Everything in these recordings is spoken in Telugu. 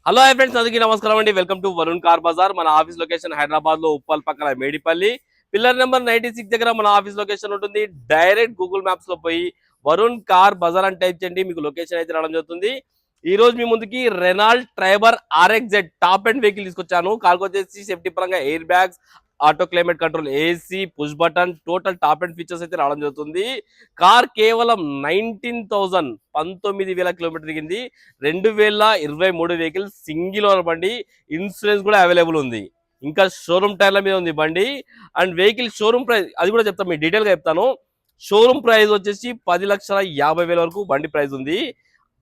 హలో హై ఫ్రెండ్స్, అందరికీ నమస్కారం అండి. Welcome to Varun car Bazaar. మన ఆఫీస్ లొకేషన్ హైదరాబాద్ లో ఉప్పల్ పక్కన మేడిపల్లి పిల్లర్ నెంబర్ 96 దగ్గర మన ఆఫీస్ లొకేషన్ ఉంటుంది. డైరెక్ట్ గూగుల్ మ్యాప్స్ లో పోయి వరుణ్ కార్ బజార్ అని టైప్ చేయండి, మీకు లొకేషన్ అయితే రావడం జరుగుతుంది. ఈ రోజు మీ ముందుకి Renault Triber RXZ top and vehicle తీసుకొచ్చాను. కార్కి వచ్చేసి సేఫ్టీ పరంగా air bags, auto climate control, AC, push button, total top and features అయితే రావడం జరుగుతుంది. కార్ కేవలం 19,000 కిలోమీటర్ దిగింది. 2023 వెహికల్ సింగిల్ ఓనర్ బండి, ఇన్సూరెన్స్ కూడా అవైలబుల్ ఉంది. ఇంకా షోరూమ్ టైర్ల మీద ఉంది బండి. అండ్ వెహికల్ షోరూమ్ ప్రైస్ అది కూడా చెప్తాను, మీకు డీటెయిల్ గా చెప్తాను. షోరూమ్ ప్రైస్ వచ్చేసి 10,50,000 వరకు బండి ప్రైస్ ఉంది.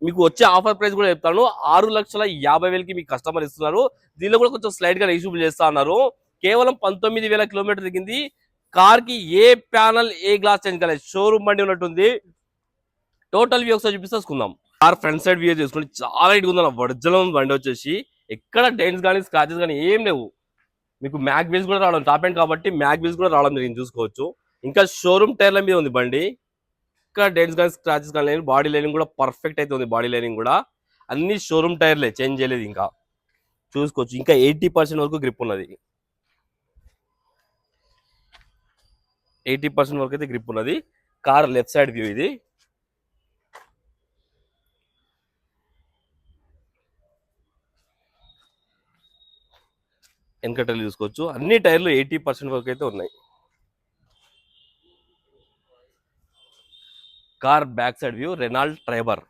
మీకు వచ్చే ఆఫర్ ప్రైస్ కూడా చెప్తాను. 6,50,000కి మీకు కస్టమర్ ఇస్తున్నారు. దీనిలో కూడా కొంచెం స్లైడ్ గా నెగిషియబుల్ చేస్తా అన్నారు. కేవలం 19,000 కిలోమీటర్ దిగింది. కార్ కి ఏ ప్యానల్ ఏ గ్లాస్ చేంజ్ కాలేదు, షోరూమ్ బండి ఉన్నట్టుంది. టోటల్ వ్యూ ఒకసారి చూపిస్తుందాం. కార్ ఫ్రంట్ సైడ్ వ్యూ చూసుకోండి, చాలా ఇటు ఉంది. ఒరిజినల్ బండి వచ్చేసి ఎక్కడ డెంట్స్ కానీ స్క్రాచెస్ కానీ ఏం లేవు. మీకు మ్యాగ్ వీల్స్ కూడా రావడం, టాప్ ఎండ్ కాబట్టి మ్యాగ్ వీల్స్ కూడా రావడం జరిగింది, చూసుకోవచ్చు. ఇంకా షోరూమ్ టైర్ల మీద ఉంది బండి. ఇక్కడ డెంట్స్ కానీ స్క్రాచెస్ కానీ లేదు. బాడీ లైనింగ్ కూడా పర్ఫెక్ట్ అయితే ఉంది. బాడీ లైనింగ్ కూడా అన్ని షోరూమ్ టైర్లే, చేంజ్ చేయలేదు. ఇంకా చూసుకోవచ్చు. ఇంకా 80% వరకు గ్రిప్ ఉన్నది. 80% వరకు అయితే గ్రిప్ ఉన్నది. కార్ లెఫ్ట్ సైడ్ వ్యూ ఇది. వెనక టైర్లు చూసుకోవచ్చు. అన్ని టైర్లు 80% వరకు అయితే ఉన్నాయి. Car back side view Renault Triber.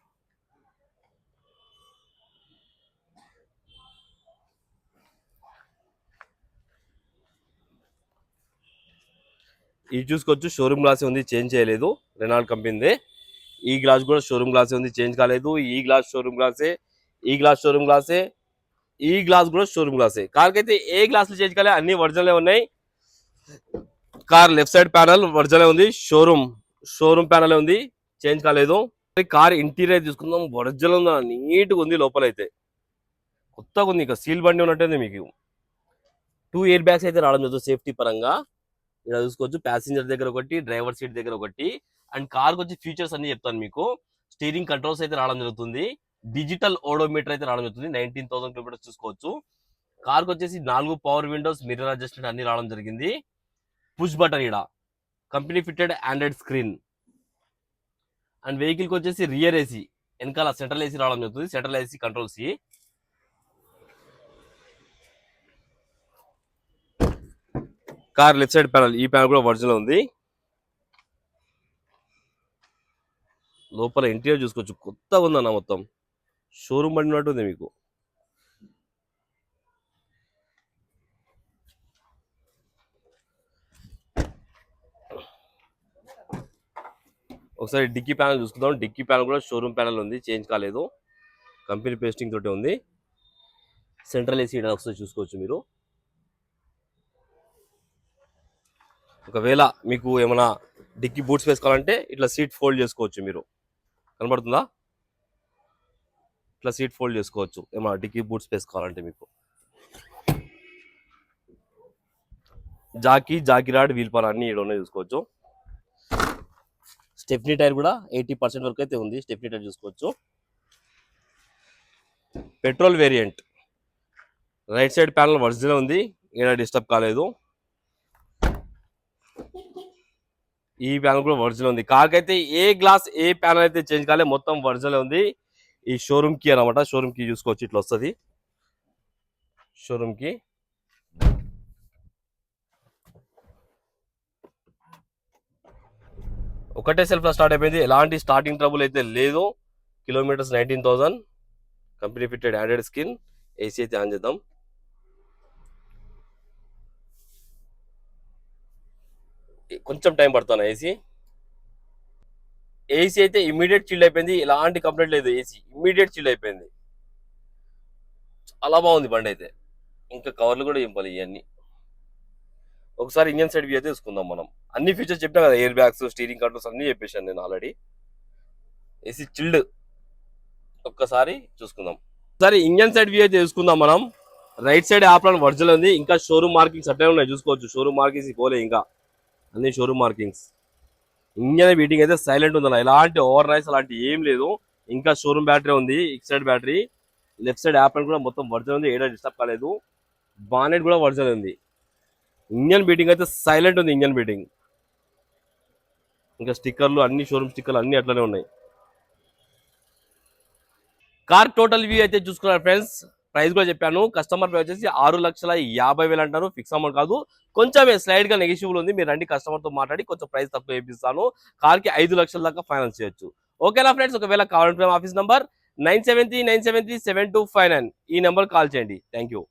ఇది చూసుకోవచ్చు, షోరూమ్ గ్లాస్ ఉంది, చేంజ్ చేయలేదు. రెనాల్ట్ కంపెనీదే. ఈ గ్లాస్ కూడా షోరూమ్ గ్లాస్ ఉంది, చేంజ్ కాలేదు. ఈ గ్లాస్ షోరూమ్ గ్లాసే, ఈ గ్లాస్ షోరూమ్ గ్లాసే, ఈ గ్లాస్ కూడా షోరూమ్ గ్లాసే. కార్కి అయితే ఏ గ్లాసులు చేంజ్ కాలేదు, అన్ని ఒరిజినల్ ఉన్నాయి. Car left side panel original ఉంది. షోరూమ్ ప్యానల్ ఉంది, చేంజ్ కాలేదు. కార్ ఇంటీరియర్ చూసుకుందాం, ఒరిజినల్ ఉంది, నీట్గా ఉంది. లోపలైతే కొత్తగా ఉంది. ఇక సీల్ బండి ఉన్నట్టుంది. మీకు 2 ఎయిర్ బ్యాగ్స్ అయితే రావడం జరుగుతుంది సేఫ్టీ పరంగా. ఇలా చూసుకోవచ్చు, ప్యాసింజర్ దగ్గర ఒకటి, డ్రైవర్ సీట్ దగ్గర ఒకటి. అండ్ కార్కి వచ్చి ఫీచర్స్ అన్ని చెప్తాను మీకు. స్టీరింగ్ కంట్రోల్స్ అయితే రావడం జరుగుతుంది. డిజిటల్ ఓడోమీటర్ అయితే రావడం జరుగుతుంది. 19,000 కిలోమీటర్స్ చూసుకోవచ్చు. కార్కి వచ్చేసి 4 పవర్ విండోస్, మిర్రర్ అడ్జస్ట్మెంట్ అన్ని రావడం జరిగింది. పుష్ బటన్, ఇక్కడ company fitted Android screen. And vehicle కి వచ్చేసి రియర్ AC, వెనకాల సెంట్రల్ AC రావడం జరుగుతుంది. Central AC controls. Car left side panel, ఈ ప్యానల్ కూడా ఒరిజినల్ ఉంది. లోపల ఇంటీరియర్ చూసుకోవచ్చు, కొత్తగా ఉందన్న. మొత్తం షోరూమ్ బండి ఉన్నట్టుంది మీకు. ఒకసారి డిక్కీ ప్యానల్ చూసుకుందాం. డిక్కీ ప్యానల్ కూడా షోరూమ్ ప్యానల్ ఉంది, చేంజ్ కాలేదు. కంపెనీ పేస్టింగ్ తోటి ఉంది. సెంట్రల్ AC ఒకసారి చూసుకోవచ్చు మీరు. ఒకవేళ మీకు ఏమైనా డిక్కీ బూట్స్ వేసుకోవాలంటే ఇట్లా సీట్ ఫోల్డ్ చేసుకోవచ్చు. మీరు కనబడుతుందా? ఇట్లా సీట్ ఫోల్డ్ చేసుకోవచ్చు ఏమైనా డిక్కీ బూట్స్ వేసుకోవాలంటే. మీకు జాకీ రాడ్, వీల్ పార్ అన్ని ఇక్కడ చూసుకోవచ్చు. స్టెప్నీ టైర్ కూడా 80% వరకు అయితే ఉంది. స్టెప్నీ టైర్ చూసుకోవచ్చు. Petrol variant, right side panel original ఉంది, ఏడా డిస్టర్బ్ కాలేదు. ఈ ప్యానల్ కూడా ఒరిజినల్ ఉంది. కార్కి అయితే ఏ గ్లాస్ ఏ ప్యానల్ అయితే చేంజ్ కాలేదు, మొత్తం ఒరిజినల్ ఉంది. ఈ షోరూమ్ కీ అనమాట. షోరూమ్ కీ చూసుకోవచ్చు, ఇట్లా వస్తుంది షోరూమ్ కీ. ఒకటే సెల్ఫ్ లో స్టార్ట్ అయిపోయింది, ఎలాంటి స్టార్టింగ్ ట్రబుల్ అయితే లేదు. Kilometres 19,000. Company fitted Android screen. AC అయితే ఆన్ చేద్దాం. కొంచెం టైం పడుతున్నా. AC అయితే ఇమీడియట్ చిల్డ్ అయిపోయింది, ఎలాంటి కంప్లైంట్ లేదు. AC ఇమీడియట్ చిల్డ్ అయిపోయింది, చాలా బాగుంది బండి అయితే. ఇంకా కవర్లు కూడా చింపాలి ఇవన్నీ. ఒకసారి ఇంజన్ సైడ్ వ్యూ అయితే చూసుకుందాం మనం. అన్ని ఫీచర్స్ చెప్పినా కదా, ఎయిర్ బ్యాగ్స్, స్టీరింగ్ కంట్రోల్స్ అన్ని చెప్పేశాను నేను ఆల్రెడీ. AC chilled. ఒక్కసారి చూసుకుందాం. ఒకసారి ఇంజన్ సైడ్ వ్యూ అయితే చూసుకుందాం మనం. రైట్ సైడ్ ఆప్రాన్ ఒరిజినల్ ఉంది. ఇంకా షోరూమ్ మార్కింగ్స్ అట్లే ఉన్నాయి, చూసుకోవచ్చు. షోరూమ్ మార్కింగ్స్ పోలే, ఇంకా అన్ని షోరూమ్ మార్కింగ్స్. ఇంజన్ బీటింగ్ అయితే సైలెంట్ ఉందన్న, ఎలాంటి ఓవర్ రైస్ అలాంటి ఏం లేదు. ఇంకా షోరూమ్ బ్యాటరీ ఉంది, Exide battery. Left side app కూడా మొత్తం వర్జన్ ఉంది, ఏడా డిస్టర్బ్ కాలేదు. బానెట్ కూడా వర్జన్ ఉంది. ఇంజన్ బీటింగ్ అయితే సైలెంట్ ఉంది ఇంజన్ బీటింగ్. ఇంకా స్టిక్కర్లు అన్ని షోరూమ్ స్టిక్కర్లు అన్ని అట్లనే ఉన్నాయి. కార్ టోటల్ వ్యూ అయితే చూసుకున్నారు ఫ్రెండ్స్. ప్రైస్ కూడా చెప్పాను. కస్టమర్ పే వచ్చేసి 6,50,000 అంటారు, ఫిక్స్ అమౌంట్ కాదు. కొంచెమే స్లైడ్ గా నెగిషియబుల్ ఉంది. మీరు రండి కస్టమర్ తో మాట్లాడి కొంచెం ప్రైస్ తక్కువ చేపిస్తాను. కార్ కి 5 లక్షల దాకా ఫైనాన్స్ చేయొచ్చు. ఓకేనా ఫ్రెండ్స్? ఒకవేళ కావాలంటే ఆఫీస్ నంబర్ 9739737259 ఈ నెంబర్ కాల్ చేయండి. Thank you.